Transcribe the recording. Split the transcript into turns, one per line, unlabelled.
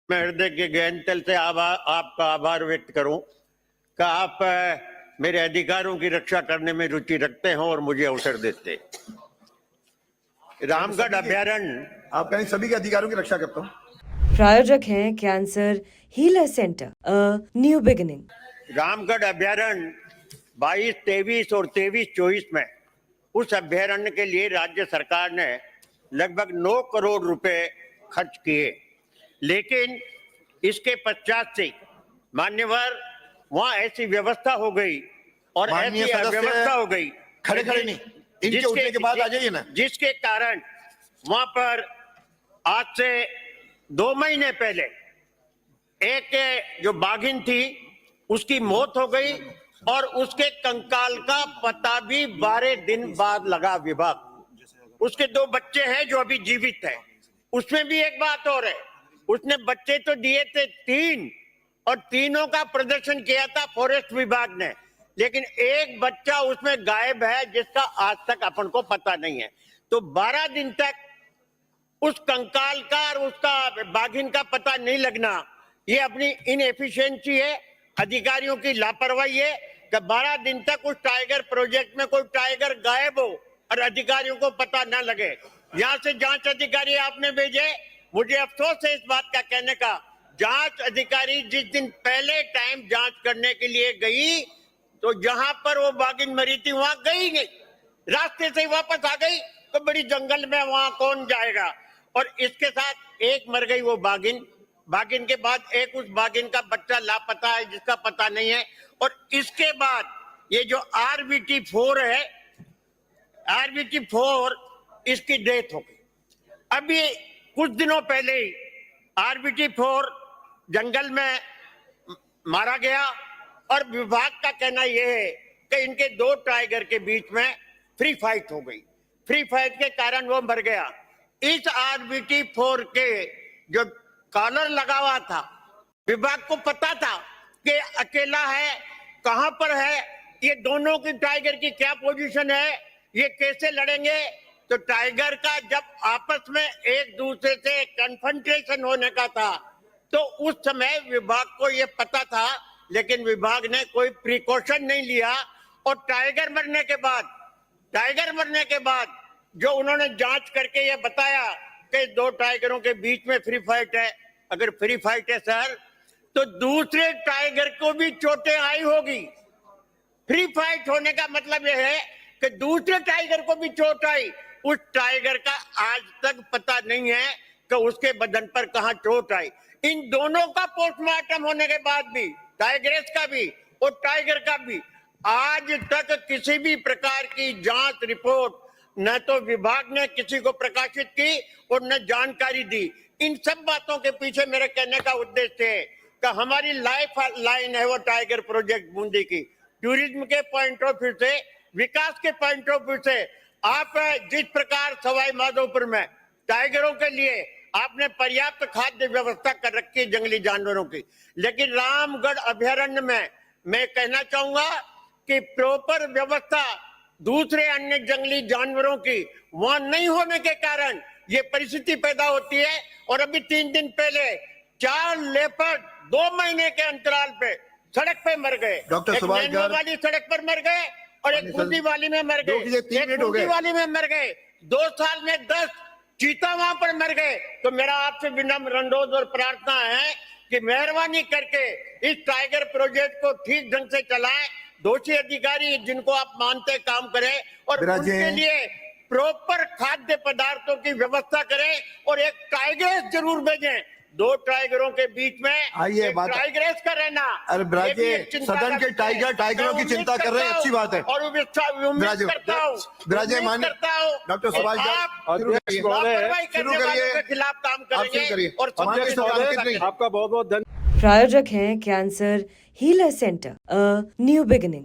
मैं हृदय के गहन तल से आपका आभार व्यक्त करूं कि आप मेरे अधिकारों की रक्षा करने में रुचि रखते हैं और मुझे अवसर देते हैं। रामगढ़ अभयारण्य
आप कहें सभी के अधिकारों की रक्षा करता हूँ।
प्रायोजक हैं cancer healer centre new beginning.
Ramgarh अभयारण्य 22, 23 और 23-24 में उस अभयारण्य के लिए राज्य सरकार ने लगभग 9 करोड़ रुपए खर्च किए, लेकिन इसके पश्चात से मान्यवर वहां ऐसी व्यवस्था हो गई और ऐसी अव्यवस्था हो गई,
खड़े खड़े नहीं, इनके उठने के बाद आ जाइए ना,
जिसके कारण वहां पर आज से 2 महीने पहले एक जो बाघिन थी उसकी मौत हो गई और उसके कंकाल का पता भी 12 दिन बाद लगा विभाग। उसके 2 बच्चे हैं जो अभी जीवित हैं। उसमें भी एक बात और है, उसने बच्चे तो दिए थे 3 और तीनों का प्रदर्शन किया था फॉरेस्ट विभाग ने, लेकिन एक बच्चा उसमें गायब है जिसका आज तक अपन को पता नहीं है। तो 12 दिन तक उस कंकाल का और उसका बाघिन का पता नहीं लगना, ये अपनी इनएफिशिएंसी है, अधिकारियों की लापरवाही है कि 12 दिन तक उस टाइगर प्रोजेक्ट में कोई टाइगर गायब हो और अधिकारियों को पता न लगे। यहां से जांच अधिकारी आपने भेजे, मुझे अफसोस है इस बात का कहने का, जांच अधिकारी जिस दिन पहले टाइम जांच करने के लिए गई तो जहां पर वो बाघिन मरी थी वहां गई नहीं, रास्ते से वापस आ गई। तो बड़ी जंगल में वहां कौन जाएगा। और इसके साथ एक मर गई वो बाघिन, बाघिन के बाद एक उस बाघिन का बच्चा लापता है जिसका पता नहीं है। और इसके बाद ये जो RBT4 है, RBT4 इसकी डेथ हो गई। अभी कुछ दिनों पहले ही RBT4 जंगल में मारा गया और विभाग का कहना यह है कि इनके 2 टाइगर के बीच में फ्री फाइट हो गई। फ्री फाइट के कारण वो मर गया। इस RBT4 के जो कॉलर लगा हुआ था, विभाग को पता था कि अकेला है, कहां पर है, ये दोनों की टाइगर की क्या पोजीशन है, ये कैसे लड़ेंगे। तो टाइगर का जब आपस में एक दूसरे से कन्फ्रंटेशन होने का था तो उस समय विभाग को ये पता था, लेकिन विभाग ने कोई प्रिकॉशन नहीं लिया। और टाइगर मरने के बाद जो उन्होंने जांच करके ये बताया कि 2 टाइगरों के बीच में फ्री फाइट है। अगर फ्री फाइट है सर, तो दूसरे टाइगर को भी चोटें आई होगी। फ्री फाइट होने का मतलब यह है कि दूसरे टाइगर को भी चोट आई। उस टाइगर का आज तक पता नहीं है कि उसके बदन पर कहां चोट आई। इन दोनों का पोस्टमार्टम होने के बाद भी, टाइग्रेस का भी और टाइगर का भी, आज तक किसी भी प्रकार की जांच रिपोर्ट न तो विभाग ने किसी को प्रकाशित की और न जानकारी दी। इन सब बातों के पीछे मेरे कहने का उद्देश्य है कि हमारी लाइफ लाइन है वो टाइगर प्रोजेक्ट बूंदी की। टूरिज्म के पॉइंट ऑफ व्यू से, विकास के पॉइंट ऑफ व्यू से आप जिस प्रकार सवाई माधोपुर में टाइगरों के लिए आपने पर्याप्त खाद्य व्यवस्था कर रखी है जंगली जानवरों की, लेकिन रामगढ़ अभयारण्य में मैं कहना चाहूंगा कि प्रॉपर व्यवस्था दूसरे अन्य जंगली जानवरों की वहां नहीं होने के कारण ये परिस्थिति पैदा होती है। और अभी 3 दिन पहले 4 लेपर्ड 2 महीने के अंतराल पे सड़क पे मर गए। एक नैनो वाली सड़क पर मर गए और एक बूंदी वाली में मर गए, एक बूंदी वाली में मर गए। 2 साल में 10 चीता वहां पर मर गए। तो मेरा आपसे विनम्र अनुरोध और प्रार्थना है कि मेहरबानी करके इस टाइगर प्रोजेक्ट को ठीक ढंग से चलाएं। दोषी अधिकारी जिनको आप मानते काम करें और उनके लिए प्रॉपर खाद्य पदार्थों की व्यवस्था करें और एक टाइगर जरूर भेजें। 2 टाइगरों के बीच में
आइए बात
टाइगर्स का रहना।
अरे ब्राजे, सदन के टाइगरों की चिंता कर रहे हैं, अच्छी बात है।
और उम्मीद करता हूँ
डॉक्टर सुभाष
के खिलाफ काम करेंगे। और
आपका बहुत बहुत धन्यवाद।
प्रायोजक हैं cancer healer centre new beginning.